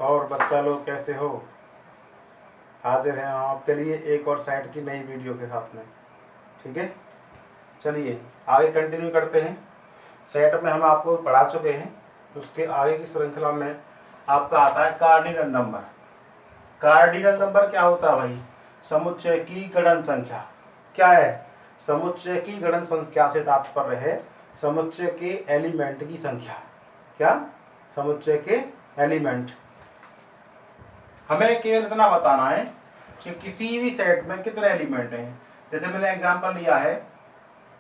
और बच्चा लोग कैसे हो? हाजिर हैं हम आपके लिए एक और सेट की नई वीडियो के साथ में। ठीक है, चलिए आगे कंटिन्यू करते हैं। सेट में हम आपको पढ़ा चुके हैं, उसके आगे की श्रृंखला में आपका आता है कार्डिनल नंबर। कार्डिनल नंबर क्या होता है भाई? समुच्चय की गणन संख्या। क्या है? समुच्चय की गणन संख्या से तात्पर्य है समुच्चय के एलिमेंट की संख्या। क्या? समुच्चय के एलिमेंट। हमें केवल इतना बताना है कि किसी भी सेट में कितने एलिमेंट हैं। जैसे मैंने एग्जांपल लिया है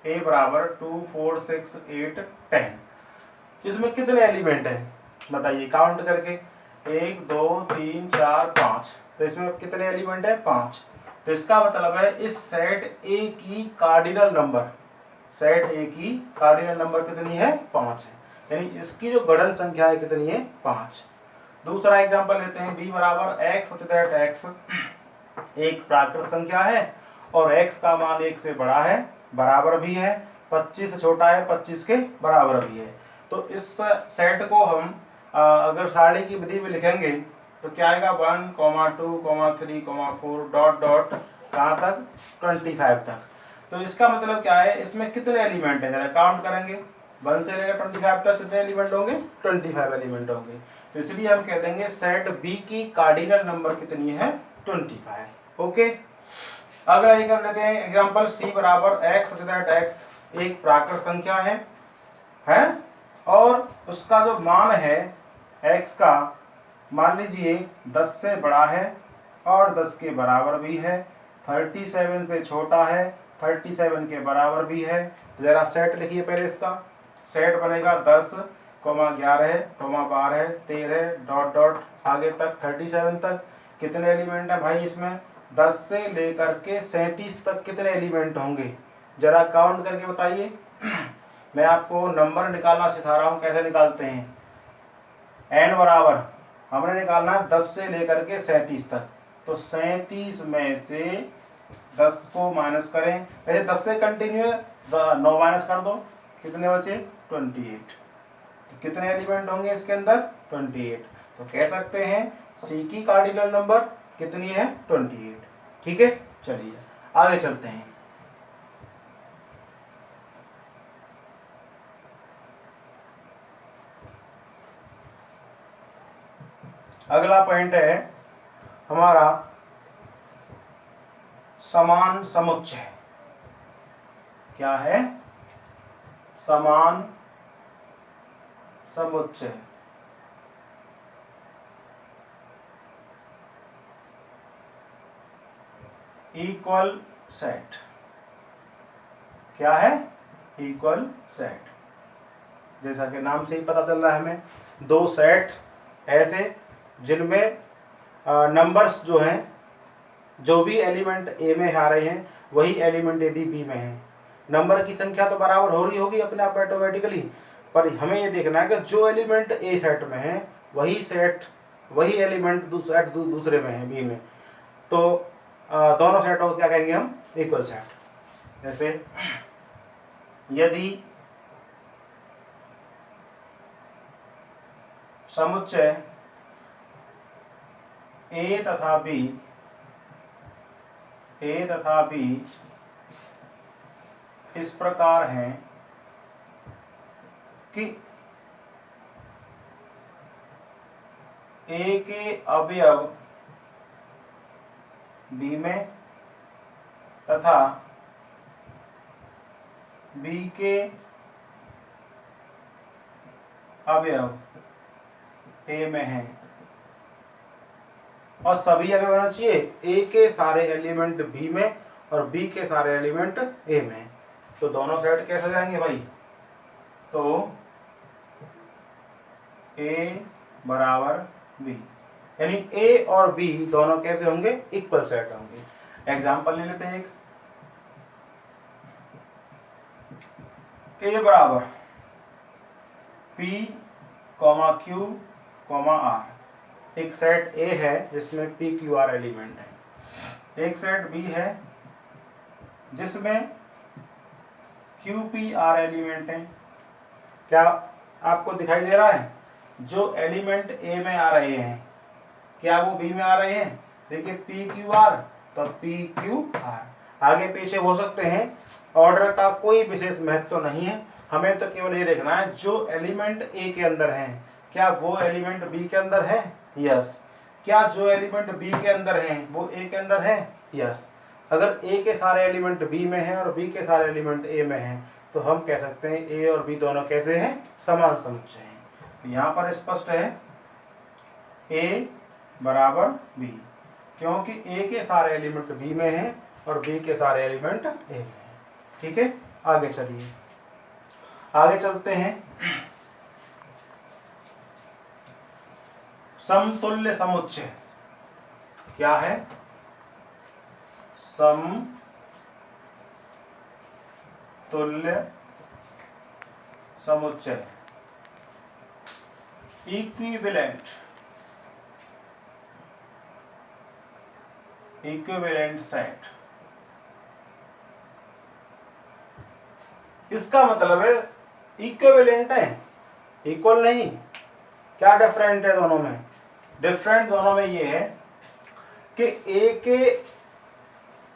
a बराबर 2 4 6 8 10। इसमें कितने एलिमेंट हैं बताइए काउंट करके। 1 2 3 4 5। तो इसमें कितने एलिमेंट है? 5। तो इसका मतलब है इस सेट ए की कार्डिनल नंबर, सेट ए की कार्डिनल नंबर कितनी है? 5 है। यानी इसकी जो गणन संख्या है कितनी है? 5। दूसरा एग्जांपल लेते हैं b बराबर x सच दैट x एक प्राकृत संख्या है और x का मान 1 से बड़ा है, बराबर भी है, 25 से छोटा है, 25 के बराबर भी है। तो इस सेट को हम अगर सारणी की विधि में लिखेंगे तो क्या आएगा? 1, 2, 3, 4 डॉट डॉट कहाँ तक? 25 तक। तो इसका मतलब क्या है? इसमें कितने एलिमेंट हैं? जरा काउंट करेंगे। 1 से लेकर 25 तक कितने एलिमेंट होंगे? 25 एलिमेंट होंगे। तो इसलिए हम कह देंगे सेट बी की कार्डिनल नंबर कितनी है? 25। ओके, अगला ये कर लेते हैं एग्जांपल सी बराबर एक्स सच दैट एक्स एक प्राकृत संख्या है और उसका जो मान है एक्स का, मान लीजिए 10 से बड़ा है और 10 के बराबर भी है, 37 से छोटा है, 37 के बराबर भी है। तो जरा सेट लिखिए पहले। इसका सेट बनेगा 10, 11, 12, 13 डॉट डॉट आगे तक 37 तक। कितने एलिमेंट है भाई इसमें? 10 से लेकर के 37 तक कितने एलिमेंट होंगे? जरा काउंट करके बताइए। मैं आपको नंबर निकालना सिखा रहा हूँ, कैसे निकालते हैं। n बराबर हमने निकालना है 10 से लेकर के 37 तक। तो 37 में से 10 को माइनस करें, वैसे 10 से कंटिन्यू है, 9 माइनस कर दो, कितने बचे? 28। तो कितने एलिमेंट होंगे इसके अंदर? 28। तो कह सकते हैं सी की कार्डिनल नंबर कितनी है? 28। ठीक है, चलिए आगे चलते हैं। अगला पॉइंट है हमारा समान समुच्चय। क्या है? समान समुच्चय। Equal set. क्या है? Equal set. जैसा कि नाम से ही पता चल रहा है हमें, दो सेट ऐसे जिनमें नंबर्स जो हैं, जो भी एलिमेंट ए में आ रहे हैं वही एलिमेंट यदि बी में है, नंबर की संख्या तो बराबर हो रही होगी अपने आप ऑटोमेटिकली, पर हमें ये देखना है कि जो एलिमेंट ए सेट में है वही एलिमेंट दूसरे में है, बी में। तो दोनों सेटों को क्या कहेंगे हम? Equal set. जैसे यदि समुच्चय ए तथा बी इस प्रकार हैं कि ए के अवयव बी में तथा बी के अवयव ए में हैं, और सभी अवयव होना चाहिए ए के सारे एलिमेंट बी में और बी के सारे एलिमेंट ए में। तो दोनों सेट कैसे जाएंगे भाई? तो ए बराबर बी, यानी ए और बी दोनों कैसे होंगे? इक्वल सेट होंगे। एग्जांपल ले लेते हैं एक। ए बराबर पी क्यू आर। एक सेट ए है जिसमें पी क्यू आर एलिमेंट है, एक सेट बी है जिसमें क्यू पी आर एलिमेंट है। क्या आपको दिखाई दे रहा है? जो एलिमेंट ए में आ रहे हैं क्या वो बी में आ रहे हैं? देखिए पी क्यू आर, तो पी क्यू आर आगे पीछे हो सकते हैं, ऑर्डर का कोई विशेष महत्व तो नहीं है, हमें तो केवल ये देखना है जो एलिमेंट ए के अंदर है क्या वो एलिमेंट बी के अंदर है? यस। क्या जो एलिमेंट बी के अंदर है वो ए के अंदर है? यस। अगर ए के सारे एलिमेंट बी में हैं और बी के सारे एलिमेंट ए में हैं तो हम कह सकते हैं ए और बी दोनों कैसे हैं? समान समुच्चय हैं। तो यहाँ पर स्पष्ट है ए बराबर बी, क्योंकि ए के सारे एलिमेंट बी में हैं और बी के सारे एलिमेंट ए में हैं। ठीक है, आगे चलिए, आगे चलते हैं। समतुल्य समुच्चय क्या है? समतुल्य समुच्चय, इक्विवेलेंट सेट। इसका मतलब है इक्विवेलेंट है, इक्वल नहीं। क्या डिफरेंट है दोनों में? डिफरेंट दोनों में ये है कि ए के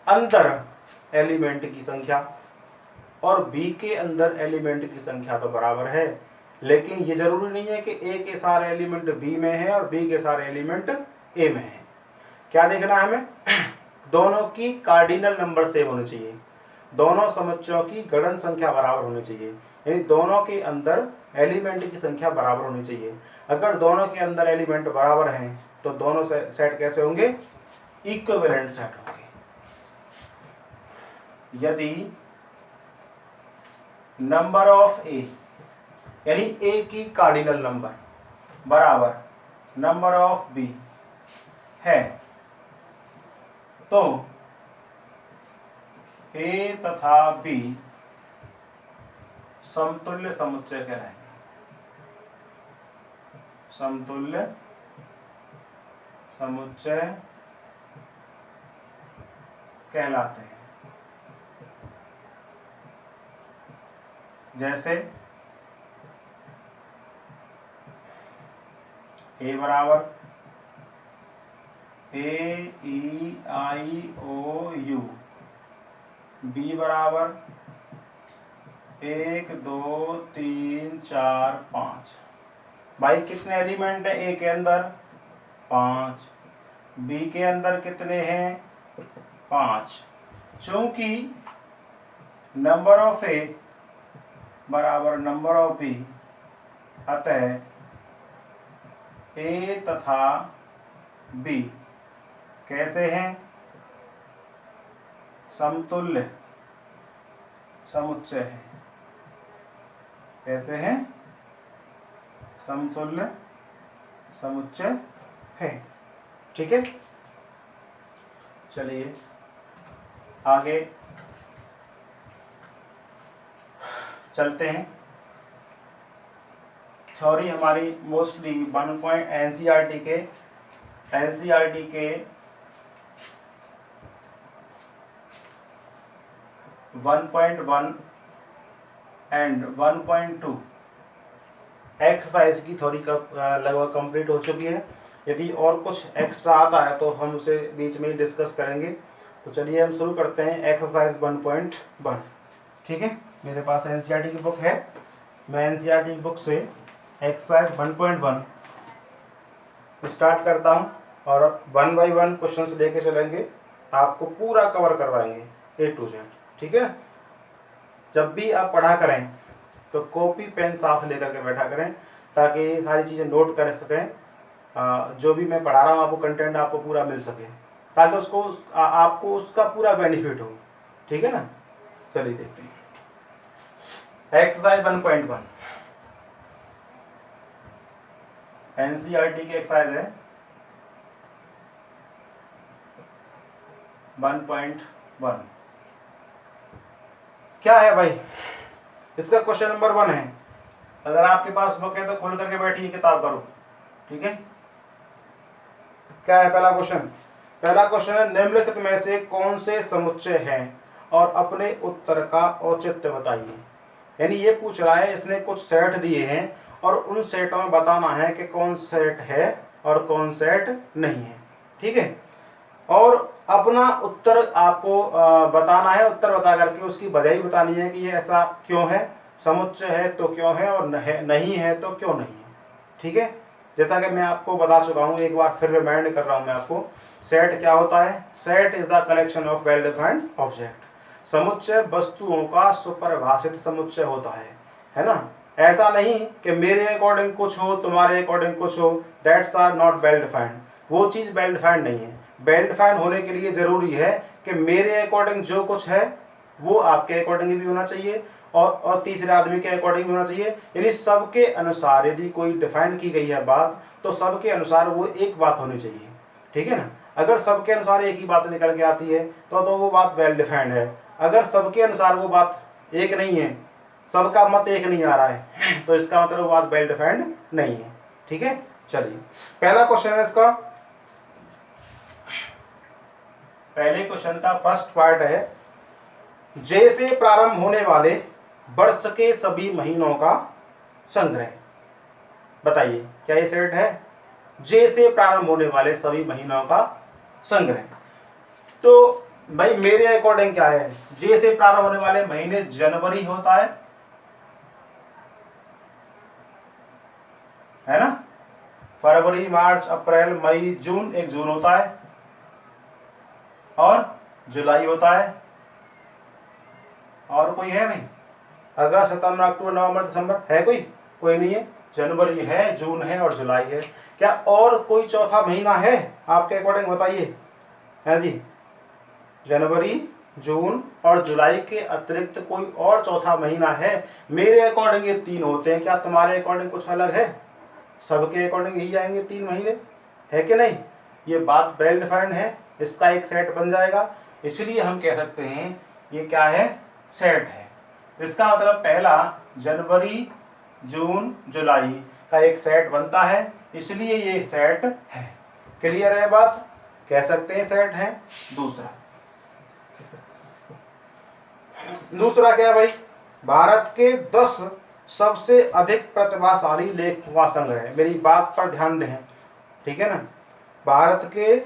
अंदर एलिमेंट की संख्या और बी के अंदर एलिमेंट की संख्या तो बराबर है, लेकिन ये जरूरी नहीं है कि ए के सारे एलिमेंट बी में है और बी के सारे एलिमेंट ए में है। क्या देखना है हमें? दोनों की कार्डिनल नंबर सेम होने चाहिए, दोनों समुच्चयों की गणन संख्या बराबर होनी चाहिए, यानी दोनों के अंदर एलिमेंट की संख्या बराबर होनी चाहिए। अगर दोनों के अंदर एलिमेंट बराबर हैं तो दोनों सेट कैसे होंगे? इक्विवेलेंट सेट होंगे। यदि नंबर ऑफ ए यानी ए की कार्डिनल नंबर बराबर नंबर ऑफ बी है तो ए तथा बी समतुल्य समुच्चय कहलाएंगे। समतुल्य समुच्चय कहलाते हैं। जैसे ए बराबर ए ई आई ओ यू, बी बराबर 1 2 3 4 5। भाई कितने एलिमेंट है ए के अंदर? 5। बी के अंदर कितने हैं? 5। चूंकि नंबर ऑफ ए बराबर नंबर ऑफ बी, अतः ए तथा बी कैसे हैं? समतुल्य समुच्चय है। कैसे हैं? समतुल्य समुच्चय है। ठीक है, चलिए आगे चलते हैं। थ्योरी हमारी मोस्टली 1 एनसीईआरटी के 1.1 एंड 1.2 एक्सरसाइज की थ्योरी का लगभग कंप्लीट हो चुकी है। यदि और कुछ एक्स्ट्रा आता है तो हम उसे बीच में ही डिस्कस करेंगे। तो चलिए हम शुरू करते हैं एक्सरसाइज 1.1। ठीक है, मेरे पास एनसीईआरटी की बुक है, मैं एनसीईआरटी की बुक से एक्सरसाइज 1.1 स्टार्ट करता हूं और 1 बाय 1 क्वेश्चंस लेके चलेंगे, आपको पूरा कवर करवाएंगे A to Z। ठीक है, जब भी आप पढ़ा करें तो कॉपी पेन साथ लेकर के बैठा करें ताकि सारी चीज़ें नोट कर सकें। जो भी मैं पढ़ा रहा हूँ आपको कंटेंट आपको पूरा मिल सके, ताकि उसको आपको उसका पूरा बेनिफिट हो। ठीक है ना, चलिए देखते हैं एक्सरसाइज 1.1 एनसीईआरटी की एक्सरसाइज है 1.1। क्या है भाई? इसका क्वेश्चन नंबर 1 है। अगर आपके पास बुक है तो खोल करके बैठिए, किताब करो। ठीक है, क्या है पहला क्वेश्चन? पहला क्वेश्चन है निम्नलिखित में से कौन से समुच्चय हैं और अपने उत्तर का औचित्य बताइए। यानी ये पूछ रहा है, इसने कुछ सेट दिए हैं और उन सेटों में बताना है कि कौन सेट है और कौन सेट नहीं है। ठीक है, और अपना उत्तर आपको बताना है, उत्तर बता करके उसकी वजह ही बतानी है कि ये ऐसा क्यों है, समुच्चय है तो क्यों है, और नहीं है तो क्यों नहीं है। ठीक है, जैसा कि मैं आपको बता चुका हूँ, एक बार फिर रिमाइंड कर रहा हूँ मैं आपको। सेट क्या होता है? Set is the collection of well defined object. समुच्चय वस्तुओं का सुपरिभाषित समुच्चय होता है ना। ऐसा नहीं कि मेरे अकॉर्डिंग कुछ हो, तुम्हारे अकॉर्डिंग कुछ हो, that's are not well defined. वो चीज़ वेल डिफाइंड नहीं है। वेल डिफाइंड होने के लिए जरूरी है कि मेरे अकॉर्डिंग जो कुछ है वो आपके अकॉर्डिंग भी होना चाहिए, और तीसरे आदमी के अकॉर्डिंग भी होना चाहिए। यानी सबके अनुसार यदि कोई डिफाइन की गई है बात, तो सबके अनुसार वो एक बात होनी चाहिए। ठीक है ना। अगर सबके अनुसार एक ही बात निकल के आती है तो वो बात वेल डिफाइंड है। अगर सबके अनुसार वो बात एक नहीं है, सबका मत एक नहीं आ रहा है, तो इसका मतलब वो बात वेल डिफाइंड नहीं है। ठीक है, चलिए पहला क्वेश्चन है इसका। पहले क्वेश्चन का फर्स्ट पार्ट है, जे से प्रारंभ होने वाले वर्ष के सभी महीनों का संग्रह। बताइए क्या ये सेट है? जे से प्रारंभ होने वाले सभी महीनों का संग्रह। तो भाई मेरे अकॉर्डिंग क्या है? जे से प्रारंभ होने वाले महीने जनवरी होता है ना। फरवरी, मार्च, अप्रैल, मई, जून, एक जून होता है, और जुलाई होता है। और कोई है भाई? अगस्त, सितंबर, अक्टूबर, नवंबर, दिसंबर है कोई? कोई नहीं है। जनवरी है, जून है और जुलाई है। क्या और कोई चौथा महीना है आपके अकॉर्डिंग? बताइए। है जी, जनवरी, जून और जुलाई के अतिरिक्त कोई और चौथा महीना है? मेरे अकॉर्डिंग ये तीन होते हैं। क्या तुम्हारे अकॉर्डिंग कुछ अलग है? सबके अकॉर्डिंग यही आएंगे तीन महीने, है कि नहीं? ये बात वेल डिफाइंड है, इसका एक सेट बन जाएगा। इसलिए हम कह सकते हैं ये क्या है? सेट है। इसका मतलब पहला जनवरी, जून, जुलाई का एक सेट बनता है, इसलिए ये सेट है। क्लियर है बात? कह सकते हैं सेट है। दूसरा क्या है भाई? भारत के 10 सबसे अधिक प्रतिभाशाली लेखकों का संग्रह। मेरी बात पर ध्यान दें, ठीक है ना। भारत के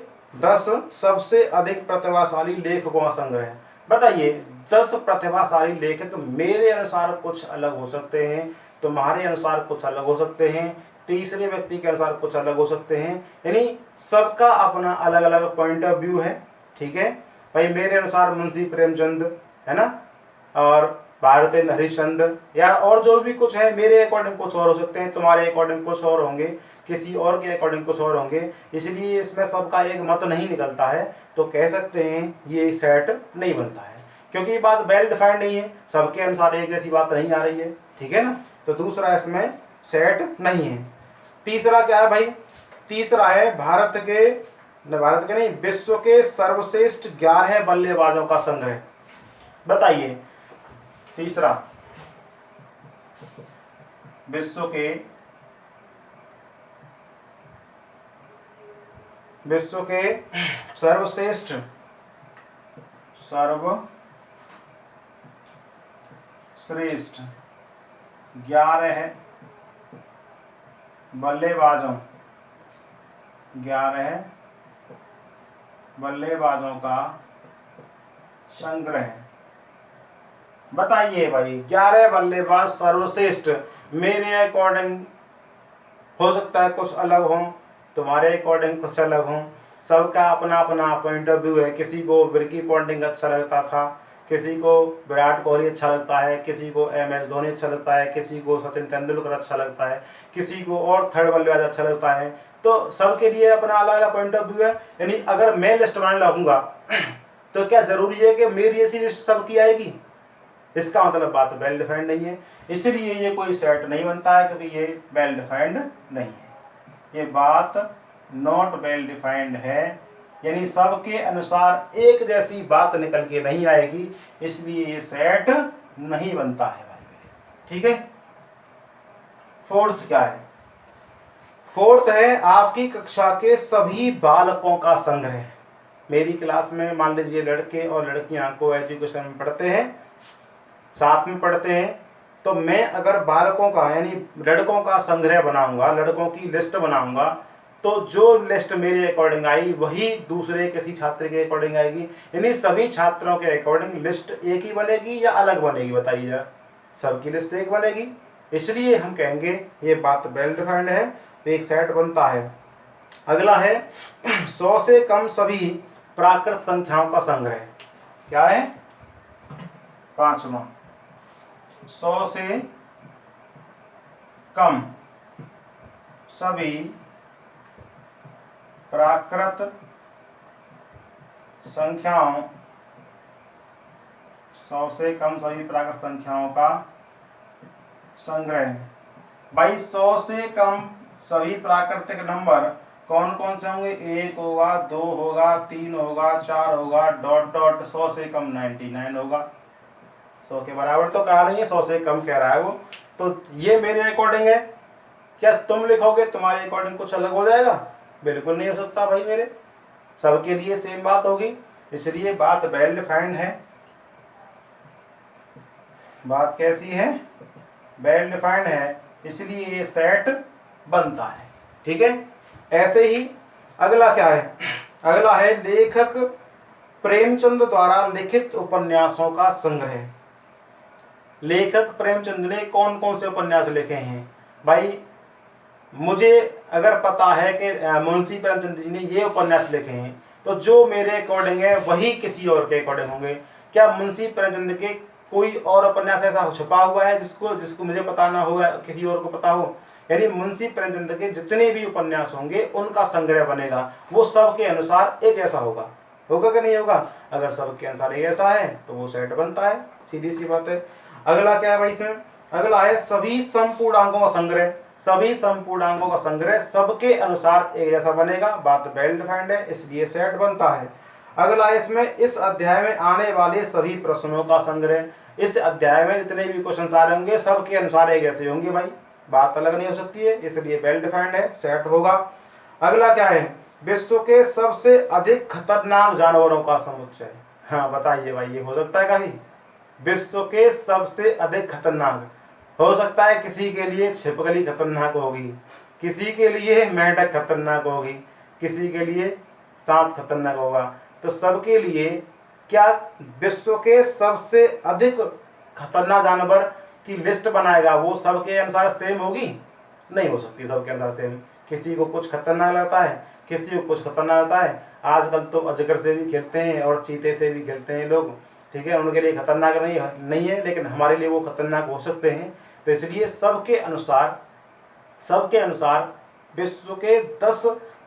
10 सबसे अधिक प्रतिभाशाली लेखकों का संग्रह। बताइए, 10 प्रतिभाशाली लेखक मेरे अनुसार कुछ अलग हो सकते हैं, तुम्हारे अनुसार कुछ अलग हो सकते हैं, तीसरे व्यक्ति के अनुसार कुछ अलग हो सकते हैं। यानी सबका अपना अलग अलग पॉइंट ऑफ व्यू है। ठीक है भाई, मेरे अनुसार मुंशी प्रेमचंद है ना, और भारतेंद्र हरिश्चंद्र, या और जो भी कुछ है, मेरे अकॉर्डिंग कुछ और हो सकते हैं, तुम्हारे अकॉर्डिंग कुछ और होंगे, किसी और के अकॉर्डिंग कुछ और होंगे। इसलिए इसमें सबका एक मत नहीं निकलता है, तो कह सकते हैं ये सेट नहीं बनता है, क्योंकि ये बात वेल डिफाइंड नहीं है, सबके अनुसार एक जैसी बात नहीं आ रही है। ठीक है ना, तो दूसरा इसमें सेट नहीं है। तीसरा क्या है भाई? तीसरा है भारत के नहीं, विश्व के सर्वश्रेष्ठ 11 बल्लेबाजों का संग्रह। बताइए, तीसरा विश्व के सर्वश्रेष्ठ 11 बल्लेबाजों का संग्रह। बताइए भाई, 11 बल्लेबाज सर्वश्रेष्ठ। मेरे अकॉर्डिंग हो सकता है कुछ अलग हो, तुम्हारे अकॉर्डिंग कुछ अलग हो, सबका अपना अपना पॉइंट ऑफ व्यू है। किसी को रिकी पॉन्टिंग अच्छा लगता था, किसी को विराट कोहली अच्छा लगता है, किसी को MS धोनी अच्छा लगता है, किसी को सचिन तेंदुलकर अच्छा लगता है, किसी को और थर्ड बल्लेबाज अच्छा लगता है। तो सबके लिए अपना अलग अलग पॉइंट ऑफ व्यू है। यानी अगर मैं लिस्ट बनाने लगूंगा तो क्या जरूरी है कि मेरी ऐसी लिस्ट सबकी आएगी? इसका मतलब बात वेल डिफाइंड नहीं है, इसलिए ये कोई सेट नहीं बनता है, क्योंकि ये वेल डिफाइंड नहीं है। ये बात नॉट वेल डिफाइंड है, यानी सबके अनुसार एक जैसी बात निकल के नहीं आएगी, इसलिए ये सेट नहीं बनता है भाई मेरे। ठीक है। फोर्थ क्या है? फोर्थ है आपकी कक्षा के सभी बालकों का संग्रह। मेरी क्लास में मान लीजिए लड़के और लड़कियां को एजुकेशन में पढ़ते हैं, साथ में पढ़ते हैं, तो मैं अगर बालकों का यानी लड़कों का संग्रह बनाऊंगा, लड़कों की लिस्ट बनाऊंगा, तो जो लिस्ट मेरे अकॉर्डिंग आई वही दूसरे किसी छात्र के अकॉर्डिंग आएगी, यानी सभी छात्रों के अकॉर्डिंग लिस्ट एक ही बनेगी या अलग बनेगी, बताइए जरा। सबकी लिस्ट एक बनेगी, इसलिए हम कहेंगे ये बात वेल डिफाइंड है, तो एक सेट बनता है। अगला है 100 से कम सभी प्राकृत संख्याओं का संग्रह। क्या है? 5वां, 100 से कम सभी प्राकृत संख्याओं, 100 से कम सभी प्राकृत संख्याओं का संग्रह। भाई 100 से कम सभी प्राकृतिक नंबर कौन कौन से होंगे? 1 होगा, 2 होगा, 3 होगा, 4 होगा, डॉट डॉट 100 से कम 99 होगा। 100 के बराबर तो कहा नहीं है, 100 से कम कह रहा है वो। तो ये मेरे अकॉर्डिंग है, क्या तुम लिखोगे तुम्हारे अकॉर्डिंग कुछ अलग हो जाएगा? बिल्कुल नहीं हो सकता भाई मेरे, सबके लिए सेम बात होगी, इसलिए बात वेल डिफाइंड है। बात कैसी है? वेल डिफाइंड है, इसलिए ये सेट बनता है। ठीक है, ऐसे ही अगला क्या है? अगला है लेखक प्रेमचंद द्वारा लिखित उपन्यासों का संग्रह। लेखक प्रेमचंद ने कौन कौन से उपन्यास लिखे हैं? भाई मुझे अगर पता है कि मुंशी प्रेमचंद जी ने ये उपन्यास लिखे हैं, तो जो मेरे अकॉर्डिंग है वही किसी और के अकॉर्डिंग होंगे। क्या मुंशी प्रेमचंद के कोई और उपन्यास ऐसा छुपा हुआ है जिसको मुझे पता ना हो, किसी और को पता हो? यानी मुंशी प्रेमचंद के जितने भी उपन्यास होंगे उनका संग्रह बनेगा, वो सबके अनुसार एक ऐसा होगा। होगा कि नहीं होगा? अगर सबके अनुसार एक ऐसा है तो वो सेट बनता है, सीधी सी बात है। अगला क्या है भाई इसमें? अगला है सभी संपूर्णांकों का संग्रह। सभी संपूर्णांकों का संग्रह सबके अनुसार एक जैसा बनेगा, बात वेल डिफाइंड है, इसलिए सेट बनता है। अगला इसमें इस अध्याय में आने वाले सभी प्रश्नों का संग्रह। इस अध्याय में जितने भी क्वेश्चन आ रहे होंगे सबके अनुसार एक जैसे होंगे भाई, बात अलग नहीं हो सकती है, इसलिए वेल डिफाइंड है, सेट होगा। अगला क्या है? विश्व के सबसे अधिक खतरनाक जानवरों का समुच्चय। हाँ बताइए भाई, ये हो सकता है कभी? विश्व के सबसे अधिक खतरनाक हो सकता है, किसी के लिए छिपकली खतरनाक होगी, किसी के लिए मेंढक खतरनाक होगी, किसी के लिए सांप खतरनाक होगा, तो सबके लिए क्या विश्व के सबसे अधिक खतरनाक जानवर की लिस्ट बनाएगा वो सबके अनुसार सेम होगी? नहीं हो सकती सबके अनुसार सेम, किसी को कुछ खतरनाक लगता है, किसी को कुछ खतरनाक लगता है। आजकल तो अजगर से भी खेलते हैं और चीते से भी खेलते हैं लोग, ठीक है, उनके लिए खतरनाक नहीं है, लेकिन हमारे लिए वो खतरनाक हो सकते हैं। तो इसलिए सबके अनुसार विश्व के 10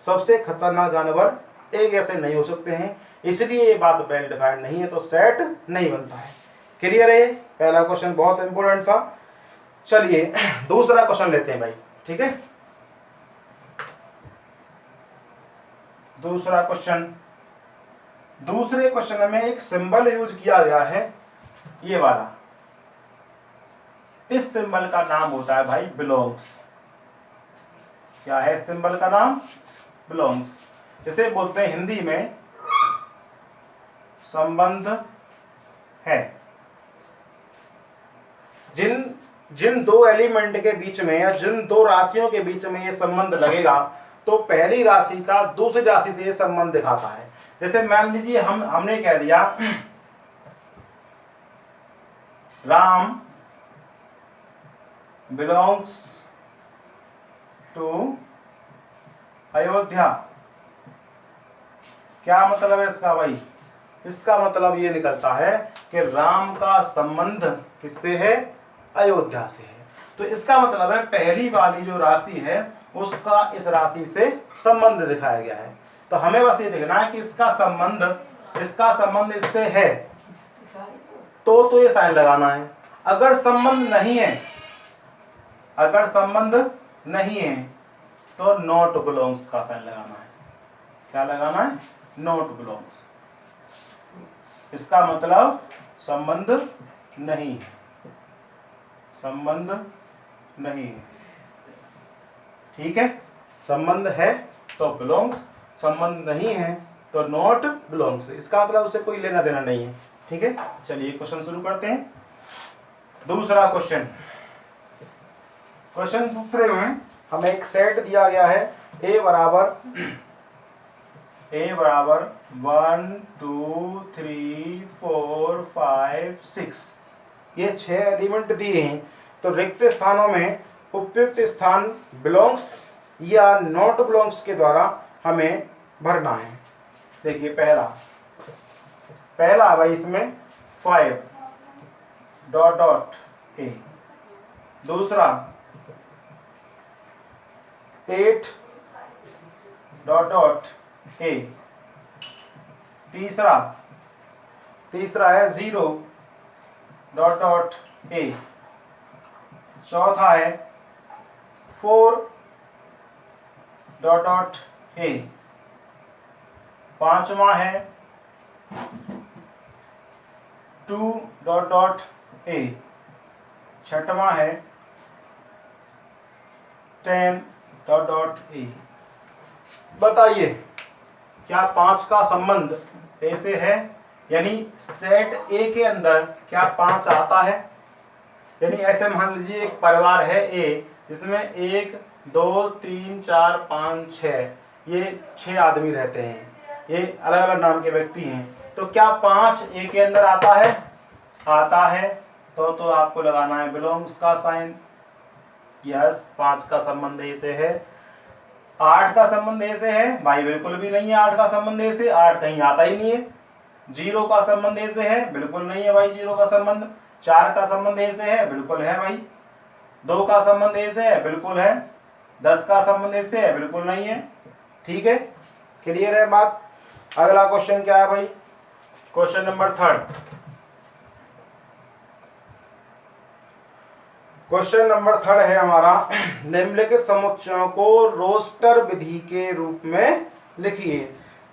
सबसे खतरनाक जानवर एक ऐसे नहीं हो सकते हैं, इसलिए ये बात वेल डिफाइंड नहीं है, तो सेट नहीं बनता है। क्लियर है? पहला क्वेश्चन बहुत इंपॉर्टेंट था। चलिए दूसरा क्वेश्चन लेते हैं भाई, ठीक है। दूसरा क्वेश्चन, दूसरे क्वेश्चन में एक सिंबल यूज किया गया है, ये वाला। इस सिंबल का नाम होता है भाई बिलोंग्स। क्या है सिंबल का नाम? बिलोंग्स। इसे बोलते हैं हिंदी में संबंध है। जिन दो एलिमेंट के बीच में या जिन दो राशियों के बीच में ये संबंध लगेगा, तो पहली राशि का दूसरी राशि से ये संबंध दिखाता है। जैसे मान लीजिए हमने कह दिया राम बिलोंग्स टू अयोध्या। क्या मतलब है इसका भाई? इसका मतलब ये निकलता है कि राम का संबंध किससे है? अयोध्या से है। तो इसका मतलब है पहली वाली जो राशि है उसका इस राशि से संबंध दिखाया गया है। तो हमें बस ये देखना है कि इसका संबंध इससे है तो ये साइन लगाना है। अगर संबंध नहीं है तो नॉट बिलोंग्स का साइन लगाना है। क्या लगाना है? Not belongs. इसका मतलब संबंध नहीं है, संबंध नहीं है, ठीक है। संबंध है तो बिलोंग्स, संबंध नहीं है तो नॉट बिलोंग्स। इसका मतलब उससे कोई लेना देना नहीं है, ठीक है। चलिए क्वेश्चन शुरू करते हैं। दूसरा क्वेश्चन दूसरे में हमें एक सेट दिया गया है ए बराबर 1 2 3 4 5 6, ये 6 एलिमेंट दिए हैं। तो रिक्त स्थानों में उपयुक्त स्थान बिलोंग्स या नॉट बिलोंग्स के द्वारा हमें भरना है। देखिए पहला भाई इसमें 5 डॉट डॉट ए, दूसरा 8 डॉट डॉट ए, तीसरा है 0 डॉट डॉट ए, चौथा है 4 डॉट डॉट ए, पांचवा है 2 डॉट डॉट ए, छठवां है 10 डॉट डॉट ए। बताइए क्या 5 का संबंध ए से है? यानी सेट ए के अंदर क्या 5 आता है? यानी ऐसे मान लीजिए एक परिवार है ए, जिसमें 1 2 3 4 5 6, ये 6 आदमी रहते हैं, ये अलग अलग नाम के व्यक्ति हैं। तो क्या 5 ए के अंदर आता है? आता है। तो आपको लगाना है बिलोंग्स का साइन। यस, 5 का संबंध ए से है। 8 का संबंध ए से है? भाई बिल्कुल भी नहीं है 8 का संबंध ए से, 8 कहीं आता ही नहीं है। 0 का संबंध ए से है? बिल्कुल नहीं है भाई 0 का संबंध। 4 का संबंध ए से है? बिल्कुल है भाई। 2 का संबंध ए से है? बिल्कुल है। 10 का संबंध ए से है? बिल्कुल नहीं है। ठीक है, क्लियर है बात। अगला क्वेश्चन क्या है भाई? Question number 3। क्वेश्चन नंबर 3 है हमारा, निम्नलिखित समुच्चयों को रोस्टर विधि के रूप में लिखिए।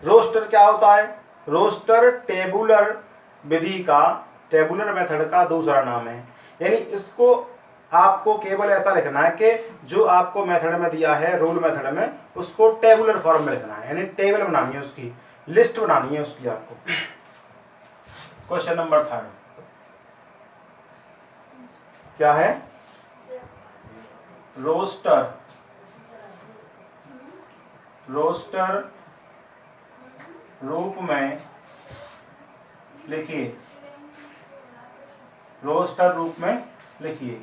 रोस्टर क्या होता है? रोस्टर टेबुलर विधि का, टेबुलर मेथड का दूसरा नाम है। यानी इसको आपको केवल ऐसा लिखना है कि जो आपको मेथड में दिया है, रूल मेथड में, उसको टेबुलर फॉर्म में लिखना है। यानी टेबल बनानी है, उसकी लिस्ट बनानी है उसकी आपको। क्वेश्चन नंबर 3 क्या है? रोस्टर रूप में लिखिए। रोस्टर रूप में लिखिए,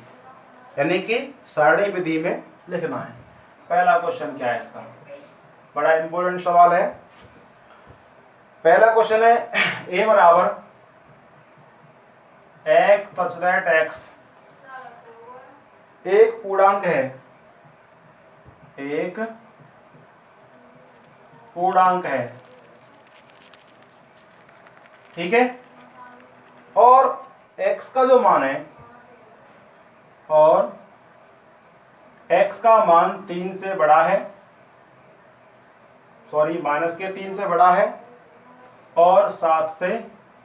यानी कि सारणी विधि में लिखना है। पहला क्वेश्चन क्या है इसका? बड़ा इंपॉर्टेंट सवाल है। पहला क्वेश्चन है ए बराबर x such that x एक पूर्णांक है, एक पूर्णांक है, ठीक है। और x का जो मान है, और x का मान 3 से बड़ा है, सॉरी -3 से बड़ा है और 7 से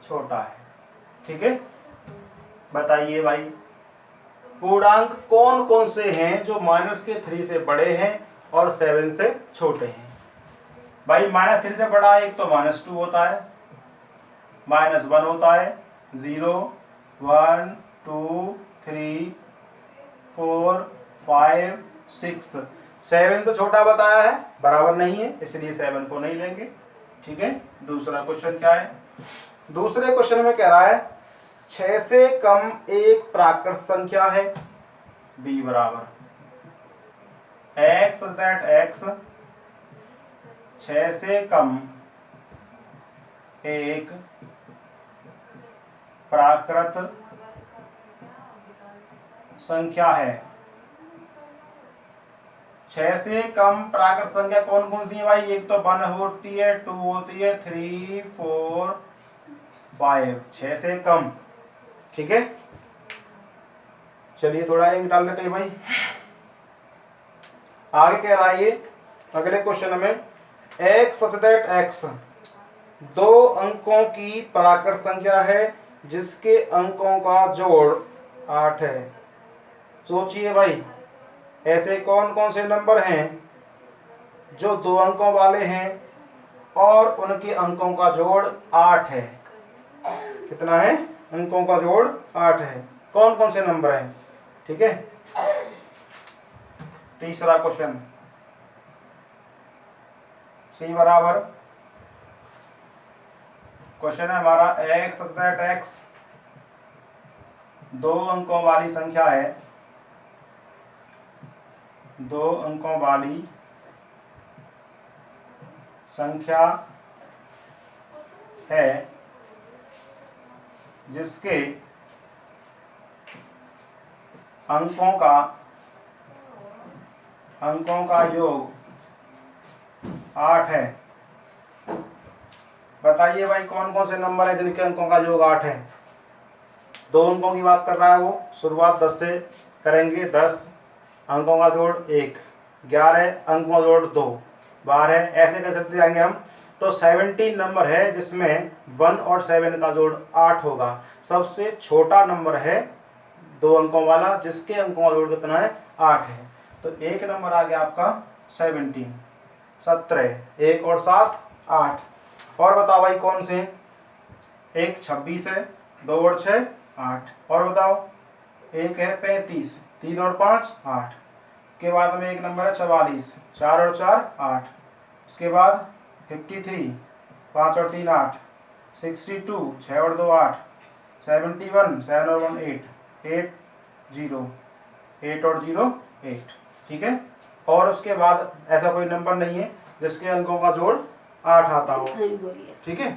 छोटा है, ठीक है। बताइए भाई पूर्णांक कौन कौन से हैं जो -3 से बड़े हैं और 7 से छोटे हैं? भाई -3 से बड़ा एक तो -2 होता है, -1 होता है, 0 1 2 3 4 5 6, 7 तो छोटा बताया है, बराबर नहीं है, इसलिए 7 को नहीं लेंगे, ठीक है। दूसरा क्वेश्चन क्या है? दूसरे क्वेश्चन में कह रहा है 6 से कम एक प्राकृत संख्या है, b बराबर x दैट x 6 से कम एक प्राकृत संख्या है। 6 से कम प्राकृत संख्या कौन कौन सी है भाई? एक तो 1 होती है, 2 होती है, 3 4 5, 6 से कम, ठीक है। चलिए थोड़ा इंक डाल लेते हैं भाई। आगे कह रहा है ये अगले क्वेश्चन में x such that x 2 अंकों की प्राकृत संख्या है जिसके अंकों का जोड़ 8 है। सोचिए भाई ऐसे कौन कौन से नंबर हैं जो 2 अंकों वाले हैं और उनके अंकों का जोड़ 8 है? कितना है? अंकों का जोड़ 8 है। कौन कौन से नंबर हैं? ठीक है, तीसरा क्वेश्चन, सी बराबर, क्वेश्चन है हमारा एक्स तथा एक्स दो अंकों वाली संख्या है, दो अंकों वाली संख्या है जिसके अंकों का योग 8 है। बताइए भाई कौन कौन से नंबर है जिनके अंकों का योग 8 है। दो अंकों की बात कर रहा है वो, शुरुआत 10 से करेंगे, 10 अंकों का जोड़ 1, 11 अंकों का जोड़ 2, 12, ऐसे कर सकते जाएंगे हम। तो 17 नंबर है जिसमें 1 और 7 का जोड़ 8 होगा। सबसे छोटा नंबर है दो अंकों वाला जिसके अंकों का जोड़ कितना है, 8 है। तो एक नंबर आ गया आपका 17, 17, 1 और 7 8। और बताओ भाई कौन से, एक 26 है, 2 और 6 8। और बताओ एक है 35, 3 और 5 8। उसके बाद में एक नंबर है 44, 4 और 4 8। उसके बाद 53, 5 और 3 8। 62, 6 और 2 8। 71, 7 और 1 8, 8 0, 8 और 0 8। ठीक है। और उसके बाद ऐसा कोई नंबर नहीं है जिसके अंकों का जोड़ 8 आता हो। ठीक है।